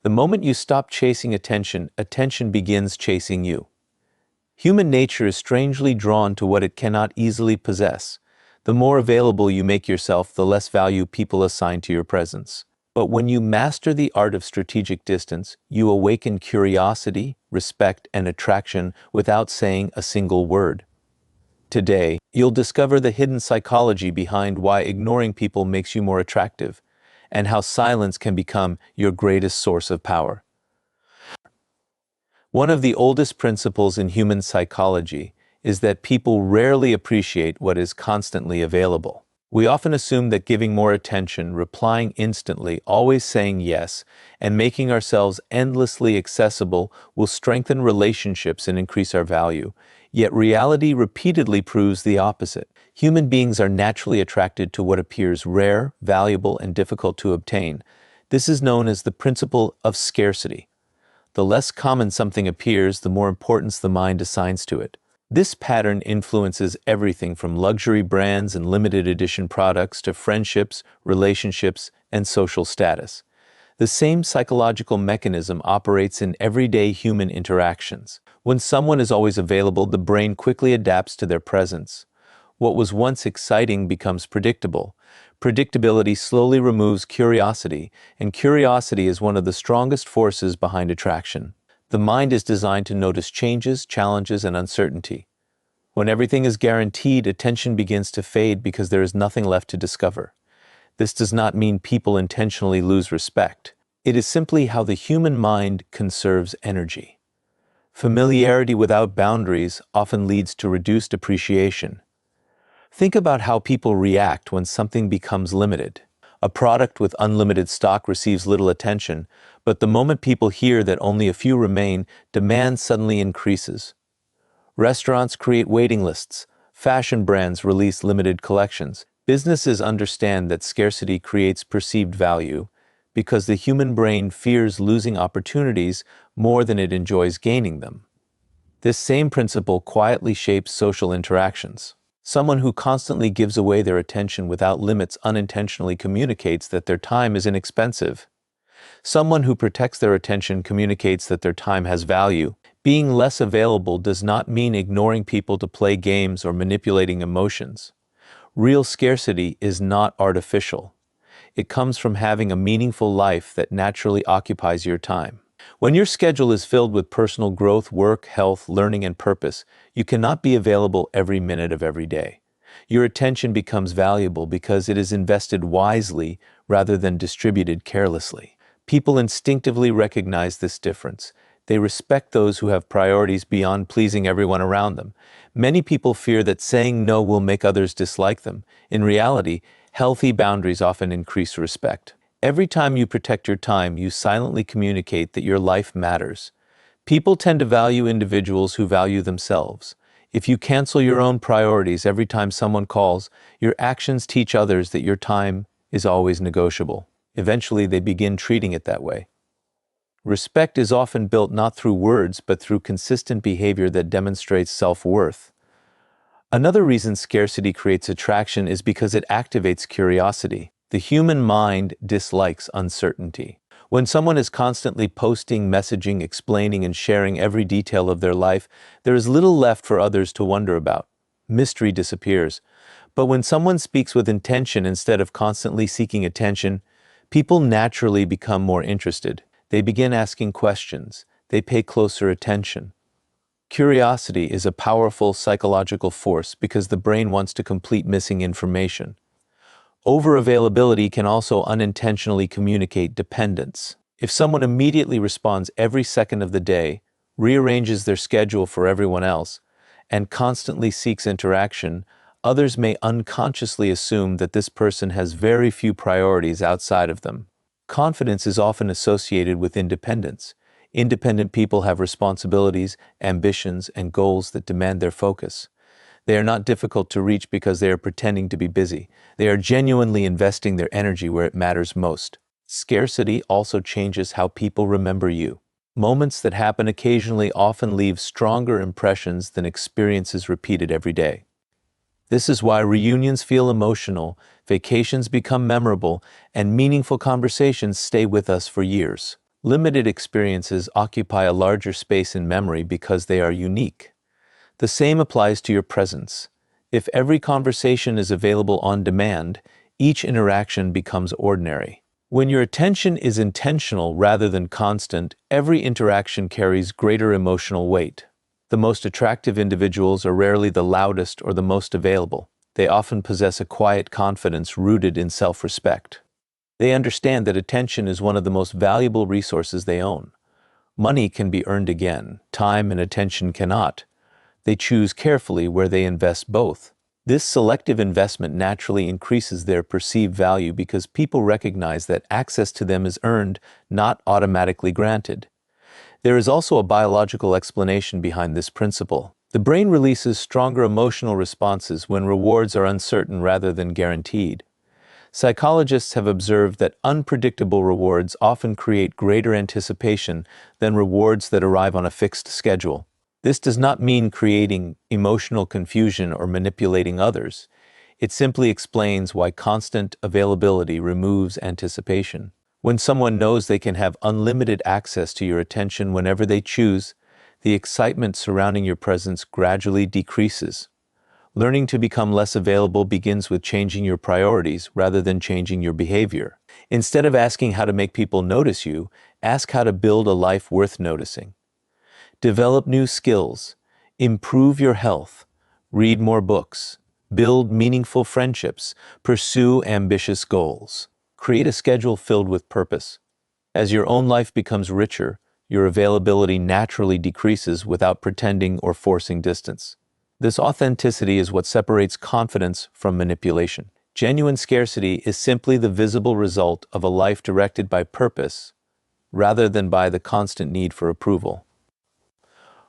The moment you stop chasing attention, attention begins chasing you. Human nature is strangely drawn to what it cannot easily possess. The more available you make yourself, the less value people assign to your presence. But when you master the art of strategic distance, you awaken curiosity, respect, and attraction without saying a single word. Today, you'll discover the hidden psychology behind why ignoring people makes you more attractive, and how silence can become your greatest source of power. One of the oldest principles in human psychology is that people rarely appreciate what is constantly available. We often assume that giving more attention, replying instantly, always saying yes, and making ourselves endlessly accessible will strengthen relationships and increase our value. Yet reality repeatedly proves the opposite. Human beings are naturally attracted to what appears rare, valuable, and difficult to obtain. This is known as the principle of scarcity. The less common something appears, the more importance the mind assigns to it. This pattern influences everything from luxury brands and limited edition products to friendships, relationships, and social status. The same psychological mechanism operates in everyday human interactions. When someone is always available, the brain quickly adapts to their presence. What was once exciting becomes predictable. Predictability slowly removes curiosity, and curiosity is one of the strongest forces behind attraction. The mind is designed to notice changes, challenges, and uncertainty. When everything is guaranteed, attention begins to fade because there is nothing left to discover. This does not mean people intentionally lose respect. It is simply how the human mind conserves energy. Familiarity without boundaries often leads to reduced appreciation. Think about how people react when something becomes limited. A product with unlimited stock receives little attention, but the moment people hear that only a few remain, demand suddenly increases. Restaurants create waiting lists. Fashion brands release limited collections. Businesses understand that scarcity creates perceived value because the human brain fears losing opportunities more than it enjoys gaining them. This same principle quietly shapes social interactions. Someone who constantly gives away their attention without limits unintentionally communicates that their time is inexpensive. Someone who protects their attention communicates that their time has value. Being less available does not mean ignoring people to play games or manipulating emotions. Real scarcity is not artificial. It comes from having a meaningful life that naturally occupies your time. When your schedule is filled with personal growth, work, health, learning, and purpose, you cannot be available every minute of every day. Your attention becomes valuable because it is invested wisely rather than distributed carelessly. People instinctively recognize this difference. They respect those who have priorities beyond pleasing everyone around them. Many people fear that saying no will make others dislike them. In reality, healthy boundaries often increase respect. Every time you protect your time, you silently communicate that your life matters. People tend to value individuals who value themselves. If you cancel your own priorities every time someone calls, your actions teach others that your time is always negotiable. Eventually, they begin treating it that way. Respect is often built not through words, but through consistent behavior that demonstrates self-worth. Another reason scarcity creates attraction is because it activates curiosity. The human mind dislikes uncertainty. When someone is constantly posting, messaging, explaining, and sharing every detail of their life, there is little left for others to wonder about. Mystery disappears. But when someone speaks with intention instead of constantly seeking attention, people naturally become more interested. They begin asking questions. They pay closer attention. Curiosity is a powerful psychological force because the brain wants to complete missing information. Overavailability can also unintentionally communicate dependence. If someone immediately responds every second of the day, rearranges their schedule for everyone else, and constantly seeks interaction, others may unconsciously assume that this person has very few priorities outside of them. Confidence is often associated with independence. Independent people have responsibilities, ambitions, and goals that demand their focus. They are not difficult to reach because they are pretending to be busy. They are genuinely investing their energy where it matters most. Scarcity also changes how people remember you. Moments that happen occasionally often leave stronger impressions than experiences repeated every day. This is why reunions feel emotional, vacations become memorable, and meaningful conversations stay with us for years. Limited experiences occupy a larger space in memory because they are unique. The same applies to your presence. If every conversation is available on demand, each interaction becomes ordinary. When your attention is intentional rather than constant, every interaction carries greater emotional weight. The most attractive individuals are rarely the loudest or the most available. They often possess a quiet confidence rooted in self-respect. They understand that attention is one of the most valuable resources they own. Money can be earned again, time and attention cannot. They choose carefully where they invest both. This selective investment naturally increases their perceived value because people recognize that access to them is earned, not automatically granted. There is also a biological explanation behind this principle. The brain releases stronger emotional responses when rewards are uncertain rather than guaranteed. Psychologists have observed that unpredictable rewards often create greater anticipation than rewards that arrive on a fixed schedule. This does not mean creating emotional confusion or manipulating others. It simply explains why constant availability removes anticipation. When someone knows they can have unlimited access to your attention whenever they choose, the excitement surrounding your presence gradually decreases. Learning to become less available begins with changing your priorities rather than changing your behavior. Instead of asking how to make people notice you, ask how to build a life worth noticing. Develop new skills, improve your health, read more books, build meaningful friendships, pursue ambitious goals. Create a schedule filled with purpose. As your own life becomes richer, your availability naturally decreases without pretending or forcing distance. This authenticity is what separates confidence from manipulation. Genuine scarcity is simply the visible result of a life directed by purpose rather than by the constant need for approval.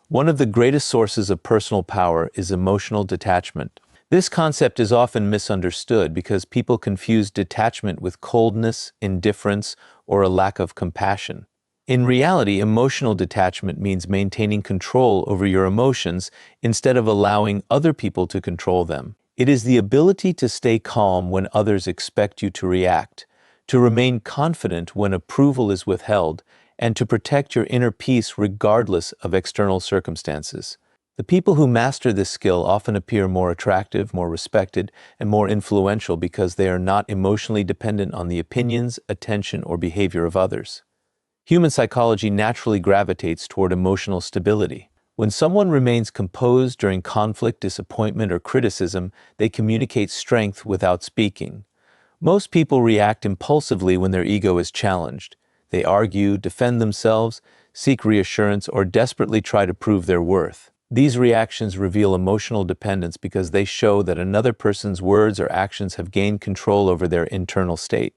One of the greatest sources of personal power is emotional detachment. This concept is often misunderstood because people confuse detachment with coldness, indifference, or a lack of compassion. In reality, emotional detachment means maintaining control over your emotions instead of allowing other people to control them. It is the ability to stay calm when others expect you to react, to remain confident when approval is withheld, and to protect your inner peace regardless of external circumstances. The people who master this skill often appear more attractive, more respected, and more influential because they are not emotionally dependent on the opinions, attention, or behavior of others. Human psychology naturally gravitates toward emotional stability. When someone remains composed during conflict, disappointment, or criticism, they communicate strength without speaking. Most people react impulsively when their ego is challenged. They argue, defend themselves, seek reassurance, or desperately try to prove their worth. These reactions reveal emotional dependence because they show that another person's words or actions have gained control over their internal state.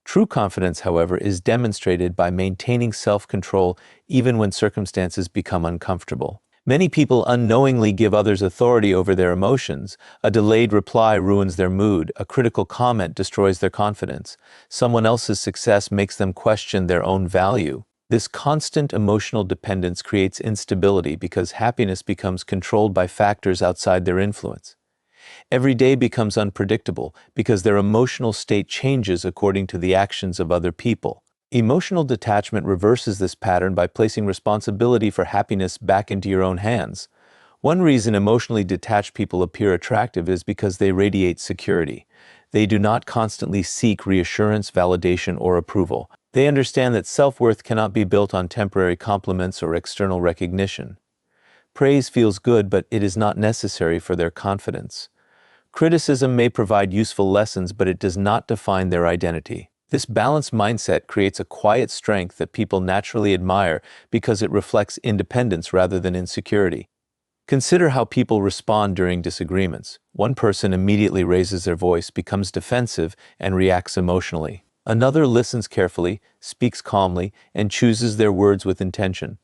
True confidence, however, is demonstrated by maintaining self-control even when circumstances become uncomfortable. Many people unknowingly give others authority over their emotions. A delayed reply ruins their mood. A critical comment destroys their confidence. Someone else's success makes them question their own value. This constant emotional dependence creates instability because happiness becomes controlled by factors outside their influence. Every day becomes unpredictable because their emotional state changes according to the actions of other people. Emotional detachment reverses this pattern by placing responsibility for happiness back into your own hands. One reason emotionally detached people appear attractive is because they radiate security. They do not constantly seek reassurance, validation, or approval. They understand that self-worth cannot be built on temporary compliments or external recognition. Praise feels good, but it is not necessary for their confidence. Criticism may provide useful lessons, but it does not define their identity. This balanced mindset creates a quiet strength that people naturally admire because it reflects independence rather than insecurity. Consider how people respond during disagreements. One person immediately raises their voice, becomes defensive, and reacts emotionally. Another listens carefully, speaks calmly, and chooses their words with intention.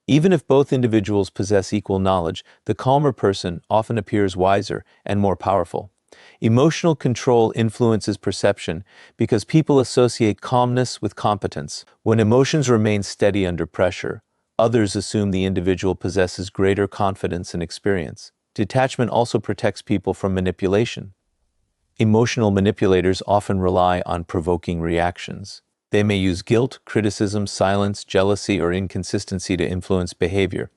Even if both individuals possess equal knowledge, the calmer person often appears wiser and more powerful. Emotional control influences perception because people associate calmness with competence. When emotions remain steady under pressure, others assume the individual possesses greater confidence and experience. Detachment also protects people from manipulation. Emotional manipulators often rely on provoking reactions. They may use guilt, criticism, silence, jealousy, or inconsistency to influence behavior.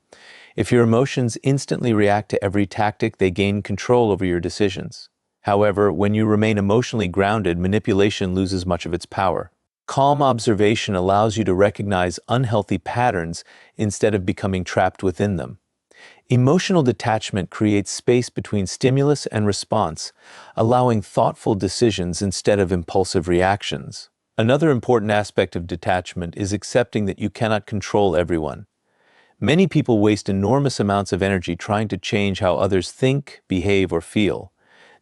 If your emotions instantly react to every tactic, they gain control over your decisions. However, when you remain emotionally grounded, manipulation loses much of its power. Calm observation allows you to recognize unhealthy patterns instead of becoming trapped within them. Emotional detachment creates space between stimulus and response, allowing thoughtful decisions instead of impulsive reactions. Another important aspect of detachment is accepting that you cannot control everyone. Many people waste enormous amounts of energy trying to change how others think, behave, or feel.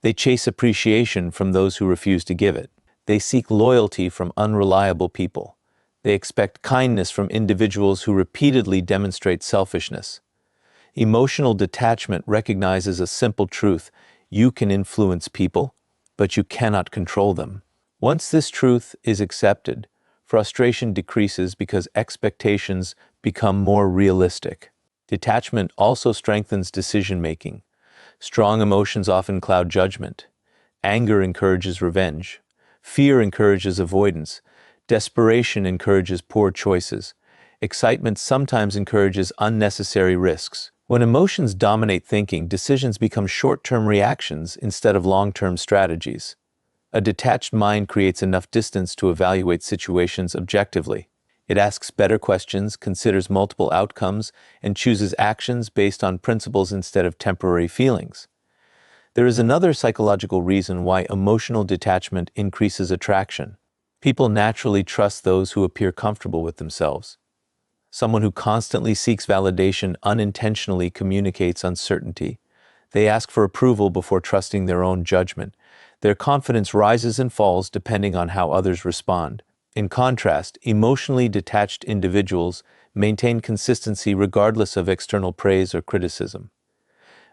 They chase appreciation from those who refuse to give it. They seek loyalty from unreliable people. They expect kindness from individuals who repeatedly demonstrate selfishness. Emotional detachment recognizes a simple truth: you can influence people, but you cannot control them. Once this truth is accepted, frustration decreases because expectations become more realistic. Detachment also strengthens decision-making. Strong emotions often cloud judgment. Anger encourages revenge. Fear encourages avoidance. Desperation encourages poor choices. Excitement sometimes encourages unnecessary risks. When emotions dominate thinking, decisions become short-term reactions instead of long-term strategies. A detached mind creates enough distance to evaluate situations objectively. It asks better questions, considers multiple outcomes, and chooses actions based on principles instead of temporary feelings. There is another psychological reason why emotional detachment increases attraction. People naturally trust those who appear comfortable with themselves. Someone who constantly seeks validation unintentionally communicates uncertainty. They ask for approval before trusting their own judgment. Their confidence rises and falls depending on how others respond. In contrast, emotionally detached individuals maintain consistency regardless of external praise or criticism.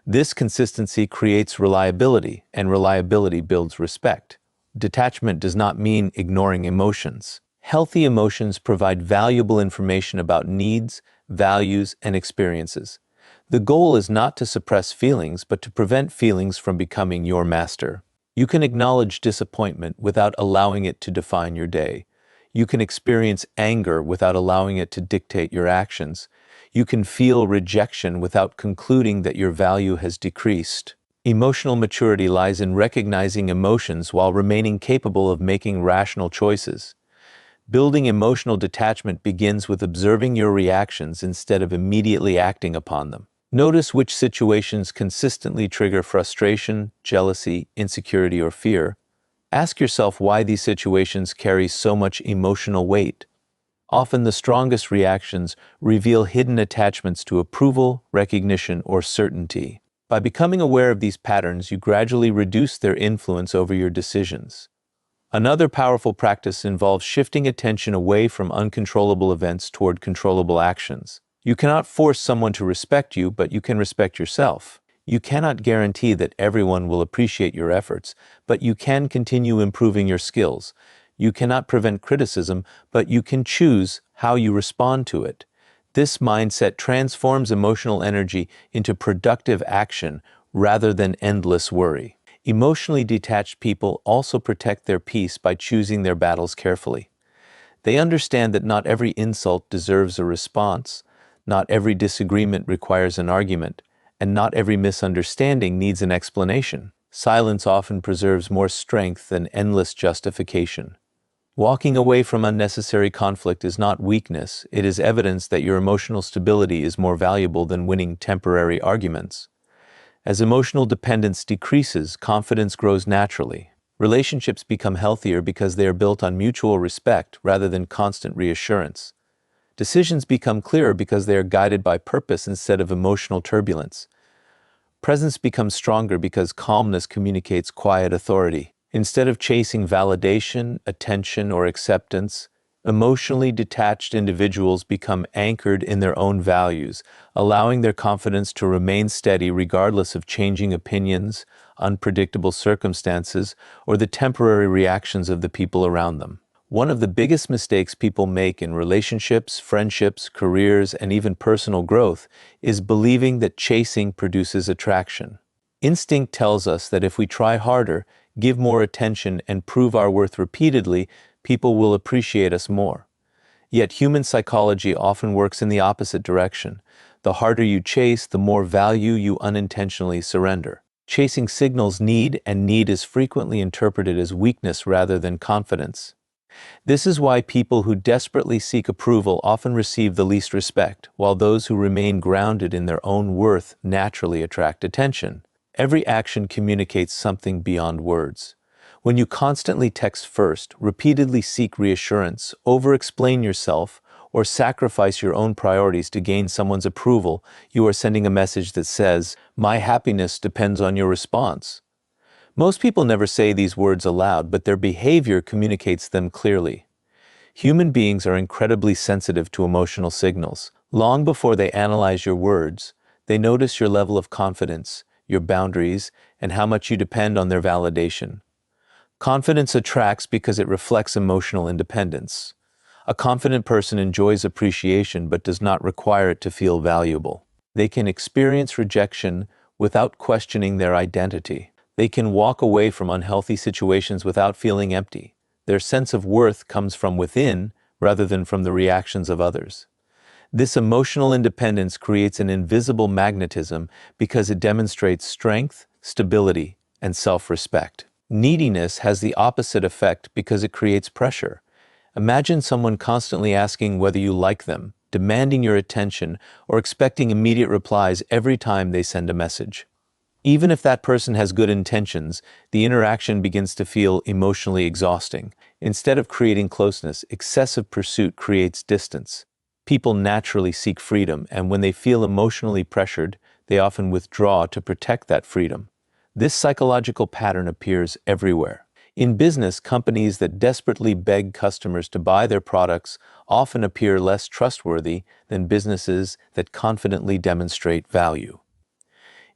This consistency creates reliability, and reliability builds respect. Detachment does not mean ignoring emotions. Healthy emotions provide valuable information about needs, values, and experiences. The goal is not to suppress feelings, but to prevent feelings from becoming your master. You can acknowledge disappointment without allowing it to define your day. You can experience anger without allowing it to dictate your actions. You can feel rejection without concluding that your value has decreased. Emotional maturity lies in recognizing emotions while remaining capable of making rational choices. Building emotional detachment begins with observing your reactions instead of immediately acting upon them. Notice which situations consistently trigger frustration, jealousy, insecurity, or fear. Ask yourself why these situations carry so much emotional weight. Often the strongest reactions reveal hidden attachments to approval, recognition, or certainty. By becoming aware of these patterns, you gradually reduce their influence over your decisions. Another powerful practice involves shifting attention away from uncontrollable events toward controllable actions. You cannot force someone to respect you, but you can respect yourself. You cannot guarantee that everyone will appreciate your efforts, but you can continue improving your skills. You cannot prevent criticism, but you can choose how you respond to it. This mindset transforms emotional energy into productive action rather than endless worry. Emotionally detached people also protect their peace by choosing their battles carefully. They understand that not every insult deserves a response, not every disagreement requires an argument, and not every misunderstanding needs an explanation. Silence often preserves more strength than endless justification. Walking away from unnecessary conflict is not weakness, it is evidence that your emotional stability is more valuable than winning temporary arguments. As emotional dependence decreases, confidence grows naturally. Relationships become healthier because they are built on mutual respect rather than constant reassurance. Decisions become clearer because they are guided by purpose instead of emotional turbulence. Presence becomes stronger because calmness communicates quiet authority. Instead of chasing validation, attention, or acceptance, emotionally detached individuals become anchored in their own values, allowing their confidence to remain steady regardless of changing opinions, unpredictable circumstances, or the temporary reactions of the people around them. One of the biggest mistakes people make in relationships, friendships, careers, and even personal growth is believing that chasing produces attraction. Instinct tells us that if we try harder, give more attention, and prove our worth repeatedly, people will appreciate us more. Yet human psychology often works in the opposite direction. The harder you chase, the more value you unintentionally surrender. Chasing signals need, and need is frequently interpreted as weakness rather than confidence. This is why people who desperately seek approval often receive the least respect, while those who remain grounded in their own worth naturally attract attention. Every action communicates something beyond words. When you constantly text first, repeatedly seek reassurance, over-explain yourself, or sacrifice your own priorities to gain someone's approval, you are sending a message that says, "My happiness depends on your response." Most people never say these words aloud, but their behavior communicates them clearly. Human beings are incredibly sensitive to emotional signals. Long before they analyze your words, they notice your level of confidence, your boundaries, and how much you depend on their validation. Confidence attracts because it reflects emotional independence. A confident person enjoys appreciation but does not require it to feel valuable. They can experience rejection without questioning their identity. They can walk away from unhealthy situations without feeling empty. Their sense of worth comes from within rather than from the reactions of others. This emotional independence creates an invisible magnetism because it demonstrates strength, stability, and self-respect. Neediness has the opposite effect because it creates pressure. Imagine someone constantly asking whether you like them, demanding your attention, or expecting immediate replies every time they send a message. Even if that person has good intentions, the interaction begins to feel emotionally exhausting. Instead of creating closeness, excessive pursuit creates distance. People naturally seek freedom, and when they feel emotionally pressured, they often withdraw to protect that freedom. This psychological pattern appears everywhere. In business, companies that desperately beg customers to buy their products often appear less trustworthy than businesses that confidently demonstrate value.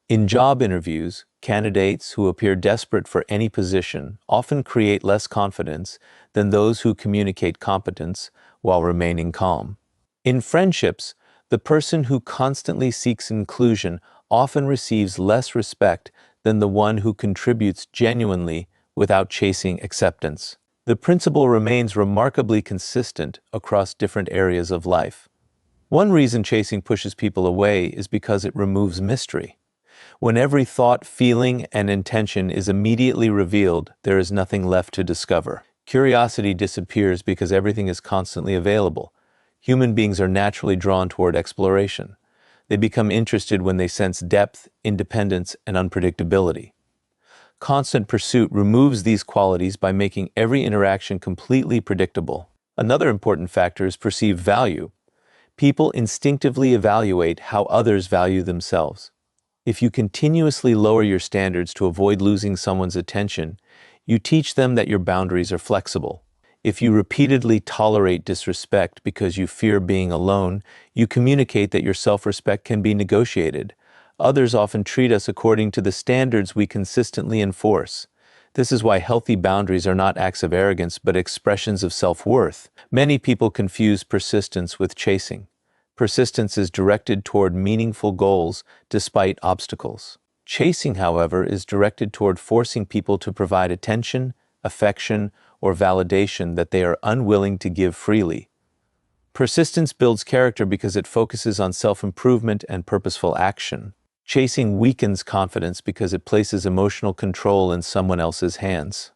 In job interviews, candidates who appear desperate for any position often create less confidence than those who communicate competence while remaining calm. In friendships, the person who constantly seeks inclusion often receives less respect than the one who contributes genuinely without chasing acceptance. The principle remains remarkably consistent across different areas of life. One reason chasing pushes people away is because it removes mystery. When every thought, feeling, and intention is immediately revealed, there is nothing left to discover. Curiosity disappears because everything is constantly available. Human beings are naturally drawn toward exploration. They become interested when they sense depth, independence, and unpredictability. Constant pursuit removes these qualities by making every interaction completely predictable. Another important factor is perceived value. People instinctively evaluate how others value themselves. If you continuously lower your standards to avoid losing someone's attention, you teach them that your boundaries are flexible. If you repeatedly tolerate disrespect because you fear being alone, you communicate that your self-respect can be negotiated. Others often treat us according to the standards we consistently enforce. This is why healthy boundaries are not acts of arrogance but expressions of self-worth. Many people confuse persistence with chasing. Persistence is directed toward meaningful goals despite obstacles. Chasing, however, is directed toward forcing people to provide attention, affection, or validation that they are unwilling to give freely. Persistence builds character because it focuses on self-improvement and purposeful action. Chasing weakens confidence because it places emotional control in someone else's hands.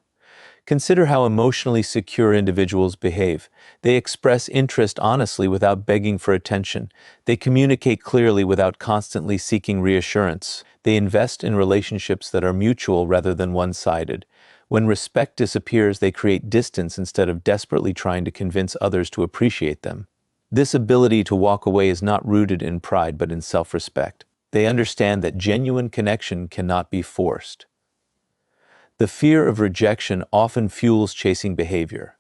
Consider how emotionally secure individuals behave. They express interest honestly without begging for attention. They communicate clearly without constantly seeking reassurance. They invest in relationships that are mutual rather than one-sided. When respect disappears, they create distance instead of desperately trying to convince others to appreciate them. This ability to walk away is not rooted in pride but in self-respect. They understand that genuine connection cannot be forced. The fear of rejection often fuels chasing behavior.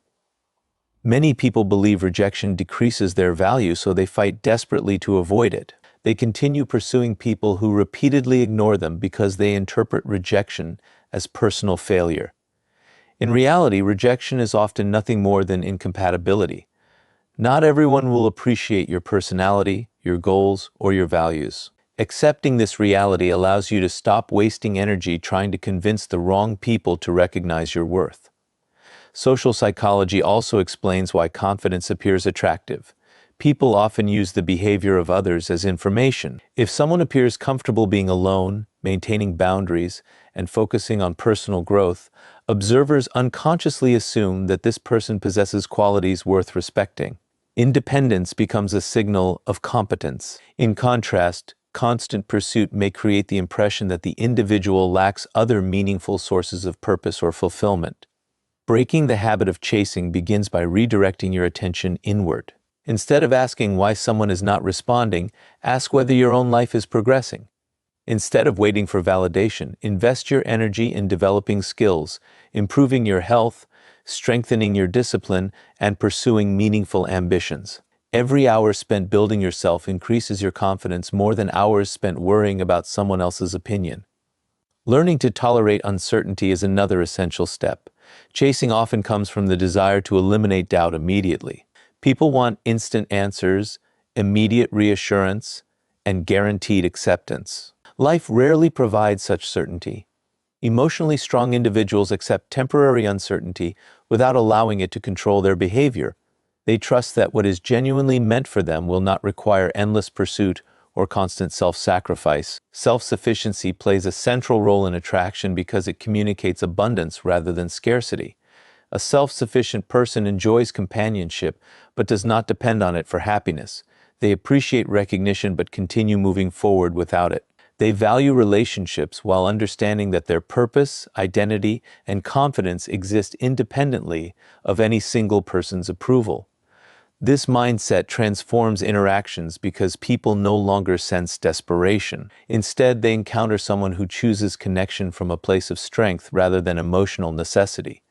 Many people believe rejection decreases their value, so they fight desperately to avoid it. They continue pursuing people who repeatedly ignore them because they interpret rejection as personal failure. In reality, rejection is often nothing more than incompatibility. Not everyone will appreciate your personality, your goals, or your values. Accepting this reality allows you to stop wasting energy trying to convince the wrong people to recognize your worth. Social psychology also explains why confidence appears attractive. People often use the behavior of others as information. If someone appears comfortable being alone, maintaining boundaries, and focusing on personal growth, observers unconsciously assume that this person possesses qualities worth respecting. Independence becomes a signal of competence. In contrast, constant pursuit may create the impression that the individual lacks other meaningful sources of purpose or fulfillment. Breaking the habit of chasing begins by redirecting your attention inward. Instead of asking why someone is not responding, ask whether your own life is progressing. Instead of waiting for validation, invest your energy in developing skills, improving your health, strengthening your discipline, and pursuing meaningful ambitions. Every hour spent building yourself increases your confidence more than hours spent worrying about someone else's opinion. Learning to tolerate uncertainty is another essential step. Chasing often comes from the desire to eliminate doubt immediately. People want instant answers, immediate reassurance, and guaranteed acceptance. Life rarely provides such certainty. Emotionally strong individuals accept temporary uncertainty without allowing it to control their behavior. They trust that what is genuinely meant for them will not require endless pursuit or constant self-sacrifice. Self-sufficiency plays a central role in attraction because it communicates abundance rather than scarcity. A self-sufficient person enjoys companionship but does not depend on it for happiness. They appreciate recognition but continue moving forward without it. They value relationships while understanding that their purpose, identity, and confidence exist independently of any single person's approval. This mindset transforms interactions because people no longer sense desperation. Instead, they encounter someone who chooses connection from a place of strength rather than emotional necessity.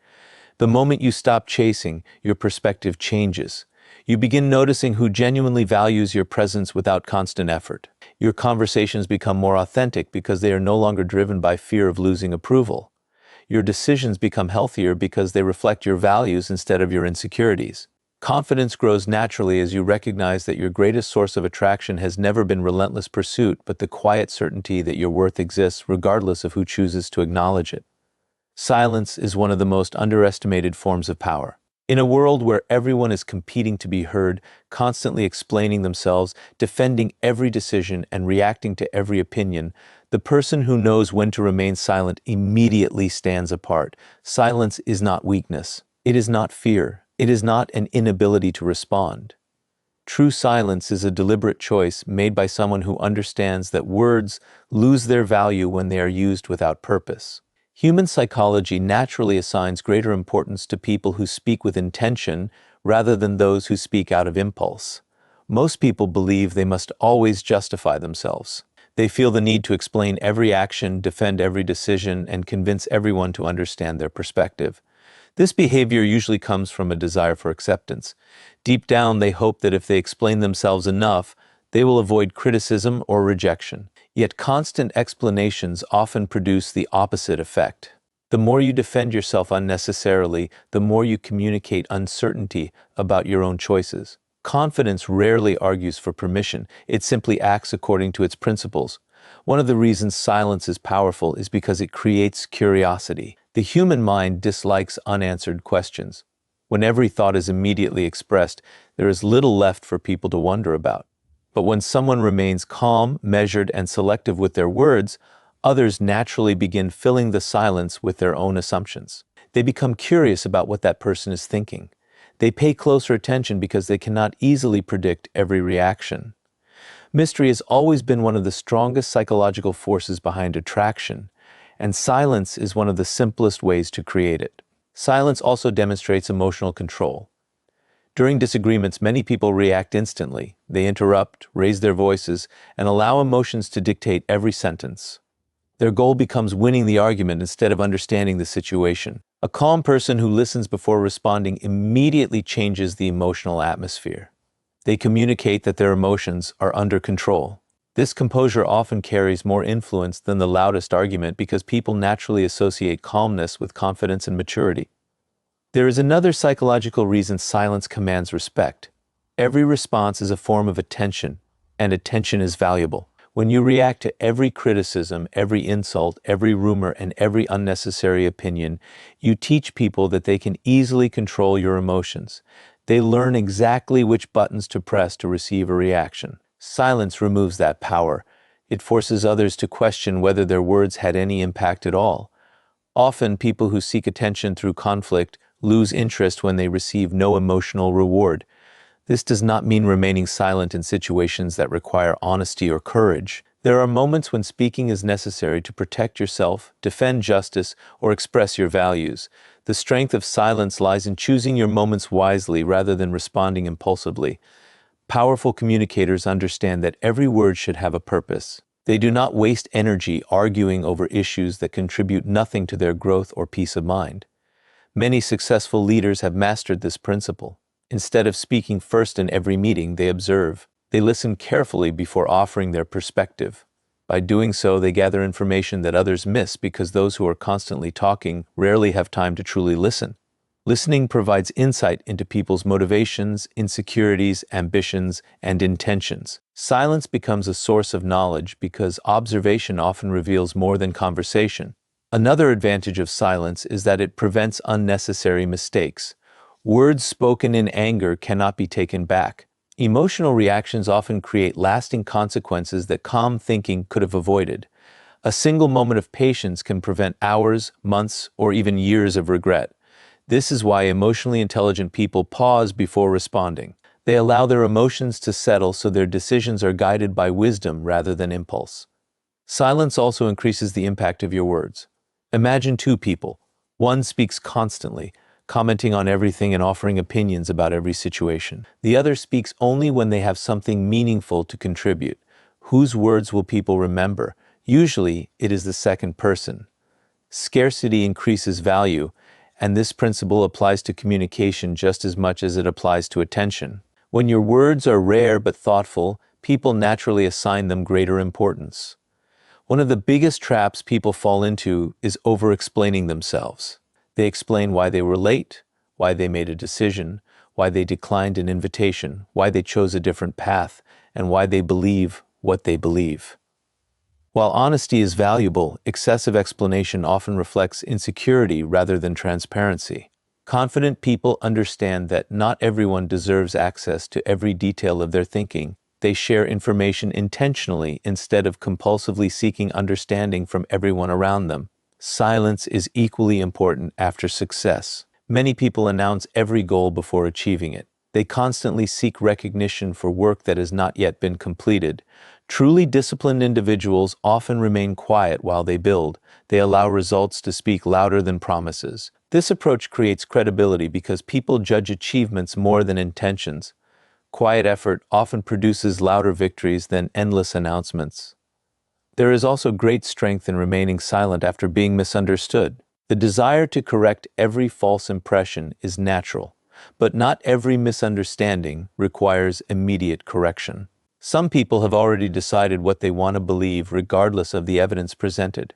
The moment you stop chasing, your perspective changes. You begin noticing who genuinely values your presence without constant effort. Your conversations become more authentic because they are no longer driven by fear of losing approval. Your decisions become healthier because they reflect your values instead of your insecurities. Confidence grows naturally as you recognize that your greatest source of attraction has never been relentless pursuit, but the quiet certainty that your worth exists regardless of who chooses to acknowledge it. Silence is one of the most underestimated forms of power. In a world where everyone is competing to be heard, constantly explaining themselves, defending every decision, and reacting to every opinion, the person who knows when to remain silent immediately stands apart. Silence is not weakness. It is not fear. It is not an inability to respond. True silence is a deliberate choice made by someone who understands that words lose their value when they are used without purpose. Human psychology naturally assigns greater importance to people who speak with intention rather than those who speak out of impulse. Most people believe they must always justify themselves. They feel the need to explain every action, defend every decision, and convince everyone to understand their perspective. This behavior usually comes from a desire for acceptance. Deep down, they hope that if they explain themselves enough, they will avoid criticism or rejection. Yet constant explanations often produce the opposite effect. The more you defend yourself unnecessarily, the more you communicate uncertainty about your own choices. Confidence rarely argues for permission, it simply acts according to its principles. One of the reasons silence is powerful is because it creates curiosity. The human mind dislikes unanswered questions. When every thought is immediately expressed, there is little left for people to wonder about. But when someone remains calm, measured, and selective with their words, others naturally begin filling the silence with their own assumptions. They become curious about what that person is thinking. They pay closer attention because they cannot easily predict every reaction. Mystery has always been one of the strongest psychological forces behind attraction, and silence is one of the simplest ways to create it. Silence also demonstrates emotional control. During disagreements, many people react instantly. They interrupt, raise their voices, and allow emotions to dictate every sentence. Their goal becomes winning the argument instead of understanding the situation. A calm person who listens before responding immediately changes the emotional atmosphere. They communicate that their emotions are under control. This composure often carries more influence than the loudest argument because people naturally associate calmness with confidence and maturity. There is another psychological reason silence commands respect. Every response is a form of attention, and attention is valuable. When you react to every criticism, every insult, every rumor, and every unnecessary opinion, you teach people that they can easily control your emotions. They learn exactly which buttons to press to receive a reaction. Silence removes that power. It forces others to question whether their words had any impact at all. Often, people who seek attention through conflict lose interest when they receive no emotional reward. This does not mean remaining silent in situations that require honesty or courage. There are moments when speaking is necessary to protect yourself, defend justice, or express your values. The strength of silence lies in choosing your moments wisely rather than responding impulsively. Powerful communicators understand that every word should have a purpose. They do not waste energy arguing over issues that contribute nothing to their growth or peace of mind. Many successful leaders have mastered this principle. Instead of speaking first in every meeting, they observe. They listen carefully before offering their perspective. By doing so, they gather information that others miss because those who are constantly talking rarely have time to truly listen. Listening provides insight into people's motivations, insecurities, ambitions, and intentions. Silence becomes a source of knowledge because observation often reveals more than conversation. Another advantage of silence is that it prevents unnecessary mistakes. Words spoken in anger cannot be taken back. Emotional reactions often create lasting consequences that calm thinking could have avoided. A single moment of patience can prevent hours, months, or even years of regret. This is why emotionally intelligent people pause before responding. They allow their emotions to settle so their decisions are guided by wisdom rather than impulse. Silence also increases the impact of your words. Imagine two people. One speaks constantly, commenting on everything and offering opinions about every situation. The other speaks only when they have something meaningful to contribute. Whose words will people remember? Usually, it is the second person. Scarcity increases value, and this principle applies to communication just as much as it applies to attention. When your words are rare but thoughtful, people naturally assign them greater importance. One of the biggest traps people fall into is over-explaining themselves. They explain why they were late, why they made a decision, why they declined an invitation, why they chose a different path, and why they believe what they believe. While honesty is valuable, excessive explanation often reflects insecurity rather than transparency. Confident people understand that not everyone deserves access to every detail of their thinking. They share information intentionally instead of compulsively seeking understanding from everyone around them. Silence is equally important after success. Many people announce every goal before achieving it. They constantly seek recognition for work that has not yet been completed. Truly disciplined individuals often remain quiet while they build. They allow results to speak louder than promises. This approach creates credibility because people judge achievements more than intentions. Quiet effort often produces louder victories than endless announcements. There is also great strength in remaining silent after being misunderstood. The desire to correct every false impression is natural, but not every misunderstanding requires immediate correction. Some people have already decided what they want to believe regardless of the evidence presented.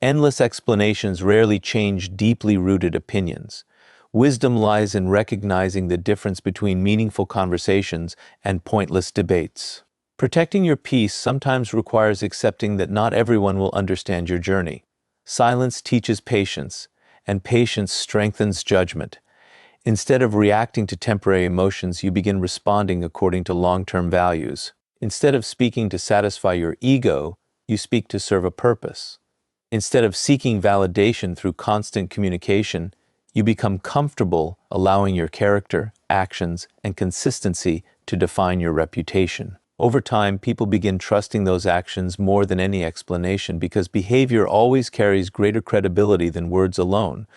Endless explanations rarely change deeply rooted opinions. Wisdom lies in recognizing the difference between meaningful conversations and pointless debates. Protecting your peace sometimes requires accepting that not everyone will understand your journey. Silence teaches patience, and patience strengthens judgment. Instead of reacting to temporary emotions, you begin responding according to long-term values. Instead of speaking to satisfy your ego, you speak to serve a purpose. Instead of seeking validation through constant communication, you become comfortable allowing your character, actions, and consistency to define your reputation. Over time, people begin trusting those actions more than any explanation because behavior always carries greater credibility than words alone,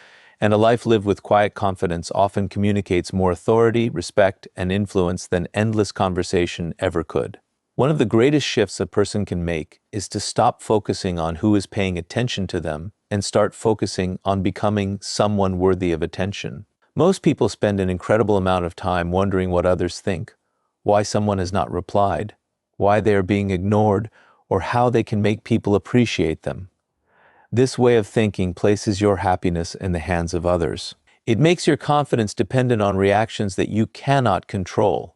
and a life lived with quiet confidence often communicates more authority, respect, and influence than endless conversation ever could. One of the greatest shifts a person can make is to stop focusing on who is paying attention to them and start focusing on becoming someone worthy of attention. Most people spend an incredible amount of time wondering what others think, why someone has not replied, why they are being ignored, or how they can make people appreciate them. This way of thinking places your happiness in the hands of others. It makes your confidence dependent on reactions that you cannot control.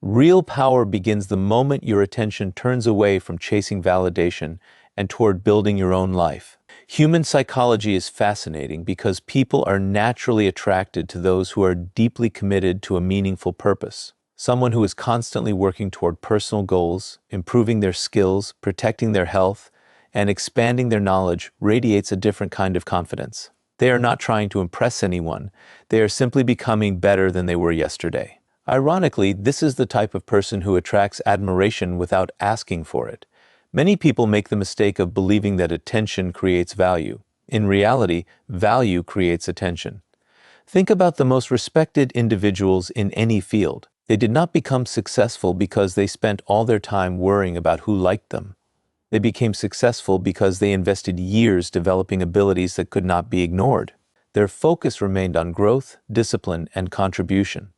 Real power begins the moment your attention turns away from chasing validation and toward building your own life. Human psychology is fascinating because people are naturally attracted to those who are deeply committed to a meaningful purpose. Someone who is constantly working toward personal goals, improving their skills, protecting their health, and expanding their knowledge radiates a different kind of confidence. They are not trying to impress anyone. They are simply becoming better than they were yesterday. Ironically, this is the type of person who attracts admiration without asking for it. Many people make the mistake of believing that attention creates value. In reality, value creates attention. Think about the most respected individuals in any field. They did not become successful because they spent all their time worrying about who liked them. They became successful because they invested years developing abilities that could not be ignored. Their focus remained on growth, discipline, and contribution.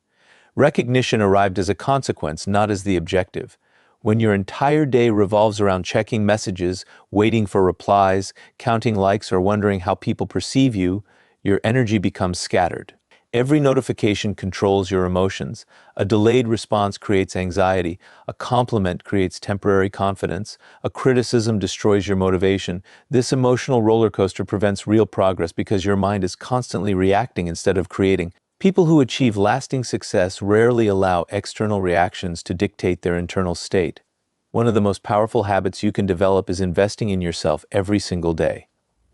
Recognition arrived as a consequence, not as the objective. When your entire day revolves around checking messages, waiting for replies, counting likes, or wondering how people perceive you, your energy becomes scattered. Every notification controls your emotions. A delayed response creates anxiety. A compliment creates temporary confidence. A criticism destroys your motivation. This emotional roller coaster prevents real progress because your mind is constantly reacting instead of creating. People who achieve lasting success rarely allow external reactions to dictate their internal state. One of the most powerful habits you can develop is investing in yourself every single day.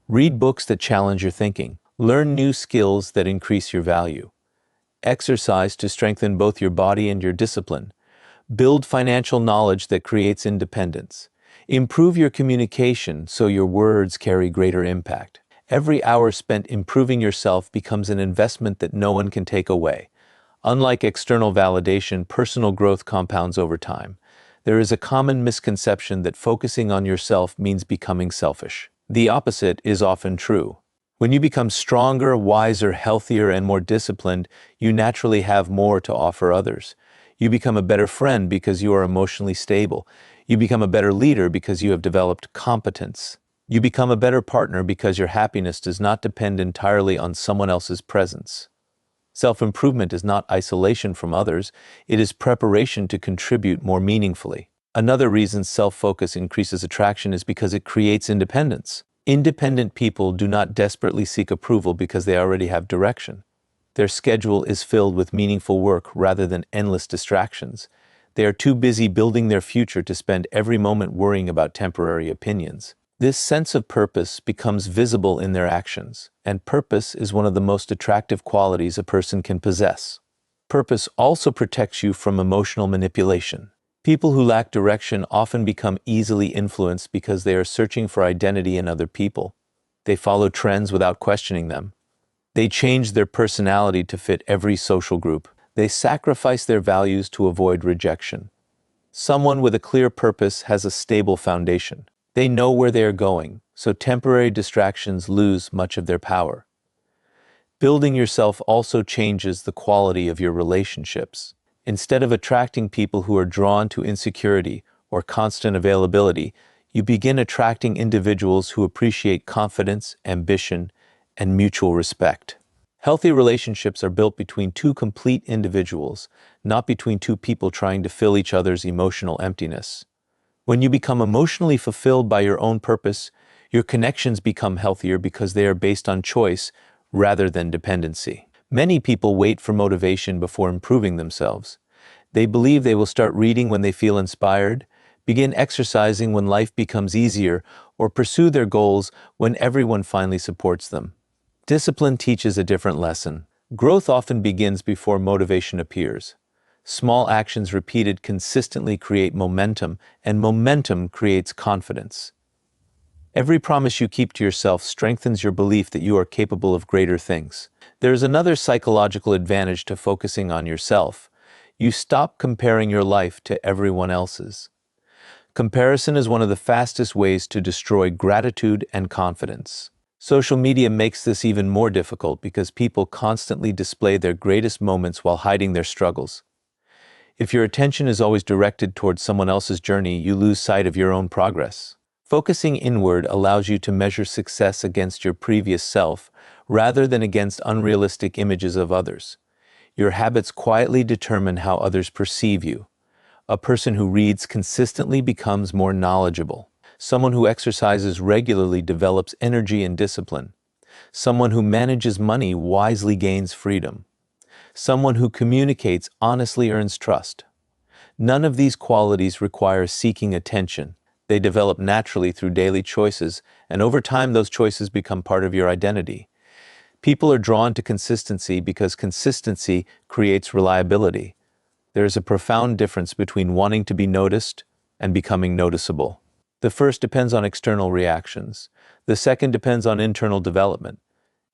Read books that challenge your thinking. Learn new skills that increase your value. Exercise to strengthen both your body and your discipline. Build financial knowledge that creates independence. Improve your communication so your words carry greater impact. Every hour spent improving yourself becomes an investment that no one can take away. Unlike external validation, personal growth compounds over time. There is a common misconception that focusing on yourself means becoming selfish. The opposite is often true. When you become stronger, wiser, healthier, and more disciplined, you naturally have more to offer others. You become a better friend because you are emotionally stable. You become a better leader because you have developed competence. You become a better partner because your happiness does not depend entirely on someone else's presence. Self-improvement is not isolation from others, it is preparation to contribute more meaningfully. Another reason self-focus increases attraction is because it creates independence. Independent people do not desperately seek approval because they already have direction. Their schedule is filled with meaningful work rather than endless distractions. They are too busy building their future to spend every moment worrying about temporary opinions. This sense of purpose becomes visible in their actions, and purpose is one of the most attractive qualities a person can possess. Purpose also protects you from emotional manipulation. People who lack direction often become easily influenced because they are searching for identity in other people. They follow trends without questioning them. They change their personality to fit every social group. They sacrifice their values to avoid rejection. Someone with a clear purpose has a stable foundation. They know where they are going, so temporary distractions lose much of their power. Building yourself also changes the quality of your relationships. Instead of attracting people who are drawn to insecurity or constant availability, you begin attracting individuals who appreciate confidence, ambition, and mutual respect. Healthy relationships are built between two complete individuals, not between two people trying to fill each other's emotional emptiness. When you become emotionally fulfilled by your own purpose, your connections become healthier because they are based on choice rather than dependency. Many people wait for motivation before improving themselves. They believe they will start reading when they feel inspired, begin exercising when life becomes easier, or pursue their goals when everyone finally supports them. Discipline teaches a different lesson. Growth often begins before motivation appears. Small actions repeated consistently create momentum, and momentum creates confidence. Every promise you keep to yourself strengthens your belief that you are capable of greater things. There is another psychological advantage to focusing on yourself. You stop comparing your life to everyone else's. Comparison is one of the fastest ways to destroy gratitude and confidence. Social media makes this even more difficult because people constantly display their greatest moments while hiding their struggles. If your attention is always directed towards someone else's journey, you lose sight of your own progress. Focusing inward allows you to measure success against your previous self rather than against unrealistic images of others. Your habits quietly determine how others perceive you. A person who reads consistently becomes more knowledgeable. Someone who exercises regularly develops energy and discipline. Someone who manages money wisely gains freedom. Someone who communicates honestly earns trust. None of these qualities require seeking attention. They develop naturally through daily choices, and over time those choices become part of your identity. People are drawn to consistency because consistency creates reliability. There is a profound difference between wanting to be noticed and becoming noticeable. The first depends on external reactions. The second depends on internal development.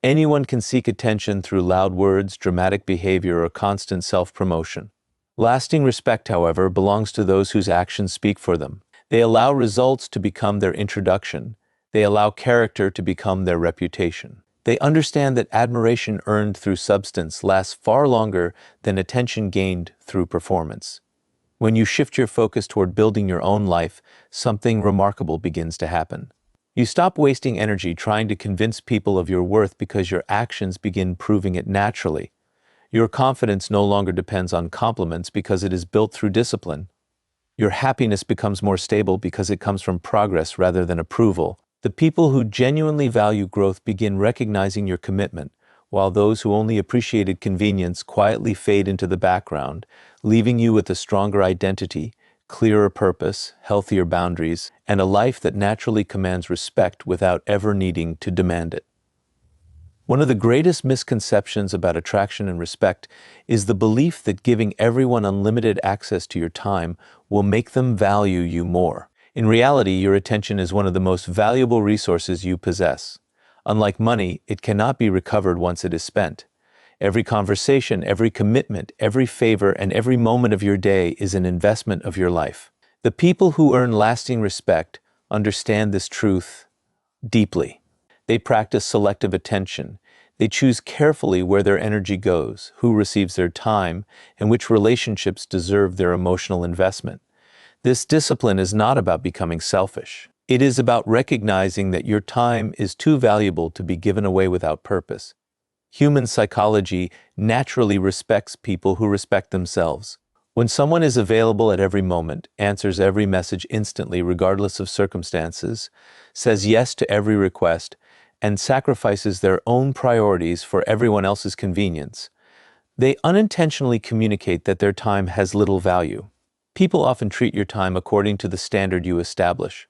Anyone can seek attention through loud words, dramatic behavior, or constant self-promotion. Lasting respect, however, belongs to those whose actions speak for them. They allow results to become their introduction. They allow character to become their reputation. They understand that admiration earned through substance lasts far longer than attention gained through performance. When you shift your focus toward building your own life, something remarkable begins to happen. You stop wasting energy trying to convince people of your worth because your actions begin proving it naturally. Your confidence no longer depends on compliments because it is built through discipline. Your happiness becomes more stable because it comes from progress rather than approval. The people who genuinely value growth begin recognizing your commitment, while those who only appreciated convenience quietly fade into the background, leaving you with a stronger identity, clearer purpose, healthier boundaries, and a life that naturally commands respect without ever needing to demand it. One of the greatest misconceptions about attraction and respect is the belief that giving everyone unlimited access to your time will make them value you more. In reality, your attention is one of the most valuable resources you possess. Unlike money, it cannot be recovered once it is spent. Every conversation, every commitment, every favor, and every moment of your day is an investment of your life. The people who earn lasting respect understand this truth deeply. They practice selective attention. They choose carefully where their energy goes, who receives their time, and which relationships deserve their emotional investment. This discipline is not about becoming selfish. It is about recognizing that your time is too valuable to be given away without purpose. Human psychology naturally respects people who respect themselves. When someone is available at every moment, answers every message instantly regardless of circumstances, says yes to every request, and sacrifices their own priorities for everyone else's convenience, they unintentionally communicate that their time has little value. People often treat your time according to the standard you establish.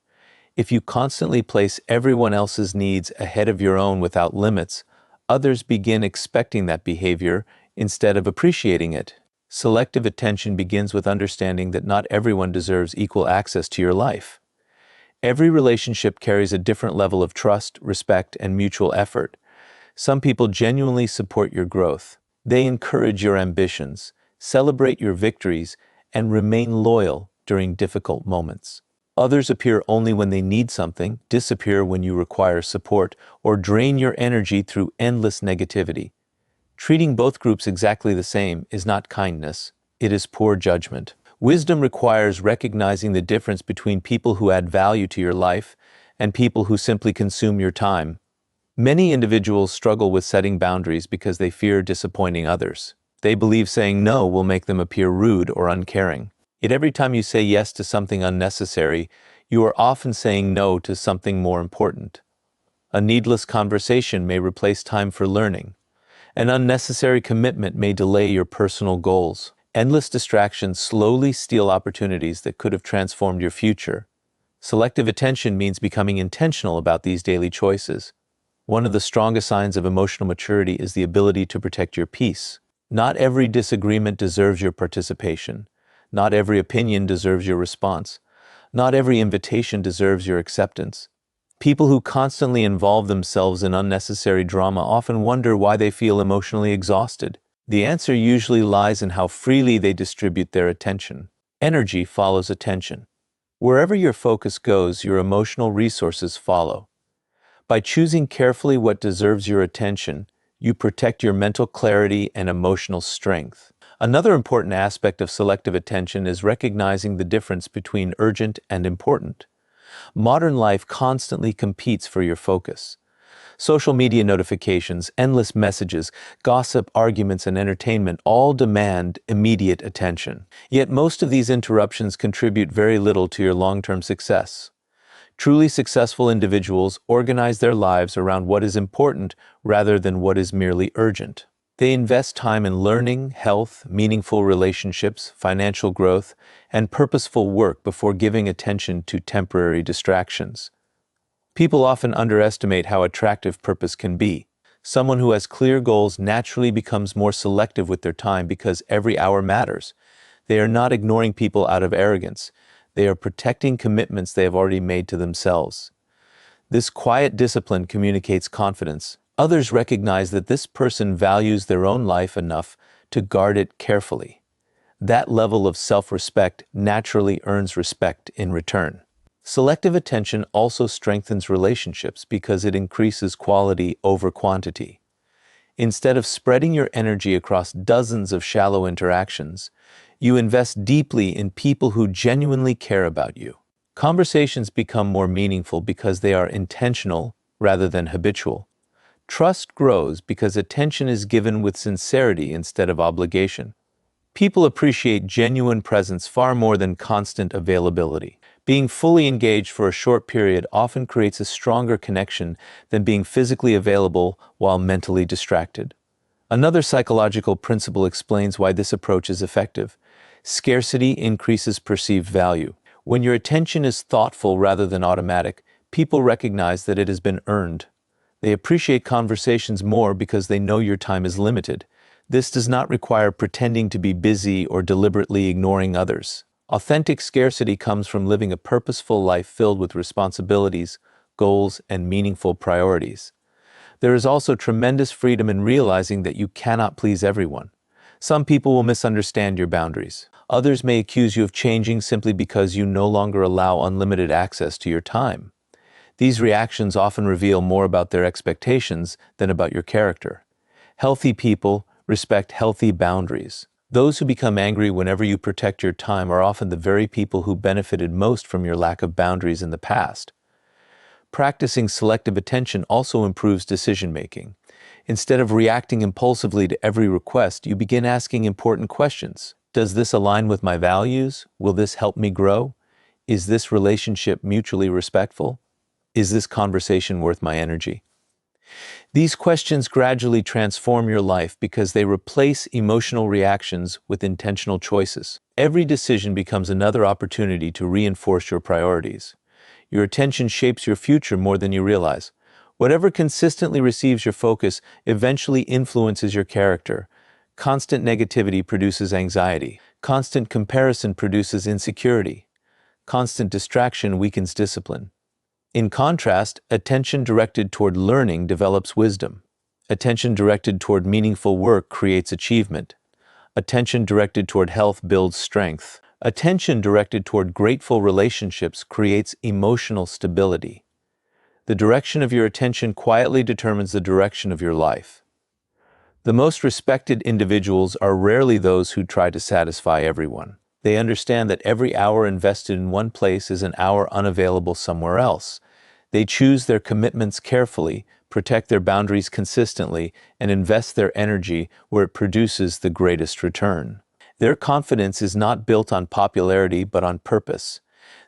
If you constantly place everyone else's needs ahead of your own without limits, others begin expecting that behavior instead of appreciating it. Selective attention begins with understanding that not everyone deserves equal access to your life. Every relationship carries a different level of trust, respect, and mutual effort. Some people genuinely support your growth. They encourage your ambitions, celebrate your victories, and remain loyal during difficult moments. Others appear only when they need something, disappear when you require support, or drain your energy through endless negativity. Treating both groups exactly the same is not kindness, it is poor judgment. Wisdom requires recognizing the difference between people who add value to your life and people who simply consume your time. Many individuals struggle with setting boundaries because they fear disappointing others. They believe saying no will make them appear rude or uncaring. Yet every time you say yes to something unnecessary, you are often saying no to something more important. A needless conversation may replace time for learning. An unnecessary commitment may delay your personal goals. Endless distractions slowly steal opportunities that could have transformed your future. Selective attention means becoming intentional about these daily choices. One of the strongest signs of emotional maturity is the ability to protect your peace. Not every disagreement deserves your participation. Not every opinion deserves your response. Not every invitation deserves your acceptance. People who constantly involve themselves in unnecessary drama often wonder why they feel emotionally exhausted. The answer usually lies in how freely they distribute their attention. Energy follows attention. Wherever your focus goes, your emotional resources follow. By choosing carefully what deserves your attention, you protect your mental clarity and emotional strength. Another important aspect of selective attention is recognizing the difference between urgent and important. Modern life constantly competes for your focus. Social media notifications, endless messages, gossip, arguments, and entertainment all demand immediate attention. Yet most of these interruptions contribute very little to your long-term success. Truly successful individuals organize their lives around what is important rather than what is merely urgent. They invest time in learning, health, meaningful relationships, financial growth, and purposeful work before giving attention to temporary distractions. People often underestimate how attractive purpose can be. Someone who has clear goals naturally becomes more selective with their time because every hour matters. They are not ignoring people out of arrogance. They are protecting commitments they have already made to themselves. This quiet discipline communicates confidence. Others recognize that this person values their own life enough to guard it carefully. That level of self-respect naturally earns respect in return. Selective attention also strengthens relationships because it increases quality over quantity. Instead of spreading your energy across dozens of shallow interactions, you invest deeply in people who genuinely care about you. Conversations become more meaningful because they are intentional rather than habitual. Trust grows because attention is given with sincerity instead of obligation. People appreciate genuine presence far more than constant availability. Being fully engaged for a short period often creates a stronger connection than being physically available while mentally distracted. Another psychological principle explains why this approach is effective. Scarcity increases perceived value. When your attention is thoughtful rather than automatic, people recognize that it has been earned. They appreciate conversations more because they know your time is limited. This does not require pretending to be busy or deliberately ignoring others. Authentic scarcity comes from living a purposeful life filled with responsibilities, goals, and meaningful priorities. There is also tremendous freedom in realizing that you cannot please everyone. Some people will misunderstand your boundaries. Others may accuse you of changing simply because you no longer allow unlimited access to your time. These reactions often reveal more about their expectations than about your character. Healthy people respect healthy boundaries. Those who become angry whenever you protect your time are often the very people who benefited most from your lack of boundaries in the past. Practicing selective attention also improves decision-making. Instead of reacting impulsively to every request, you begin asking important questions. Does this align with my values? Will this help me grow? Is this relationship mutually respectful? Is this conversation worth my energy? These questions gradually transform your life because they replace emotional reactions with intentional choices. Every decision becomes another opportunity to reinforce your priorities. Your attention shapes your future more than you realize. Whatever consistently receives your focus eventually influences your character. Constant negativity produces anxiety. Constant comparison produces insecurity. Constant distraction weakens discipline. In contrast, attention directed toward learning develops wisdom. Attention directed toward meaningful work creates achievement. Attention directed toward health builds strength. Attention directed toward grateful relationships creates emotional stability. The direction of your attention quietly determines the direction of your life. The most respected individuals are rarely those who try to satisfy everyone. They understand that every hour invested in one place is an hour unavailable somewhere else. They choose their commitments carefully, protect their boundaries consistently, and invest their energy where it produces the greatest return. Their confidence is not built on popularity but on purpose.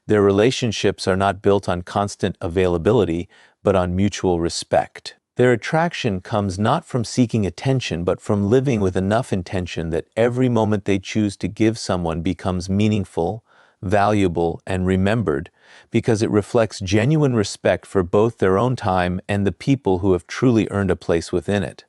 Their relationships are not built on constant availability but on mutual respect. Their attraction comes not from seeking attention but from living with enough intention that every moment they choose to give someone becomes meaningful, valuable, and remembered because it reflects genuine respect for both their own time and the people who have truly earned a place within it.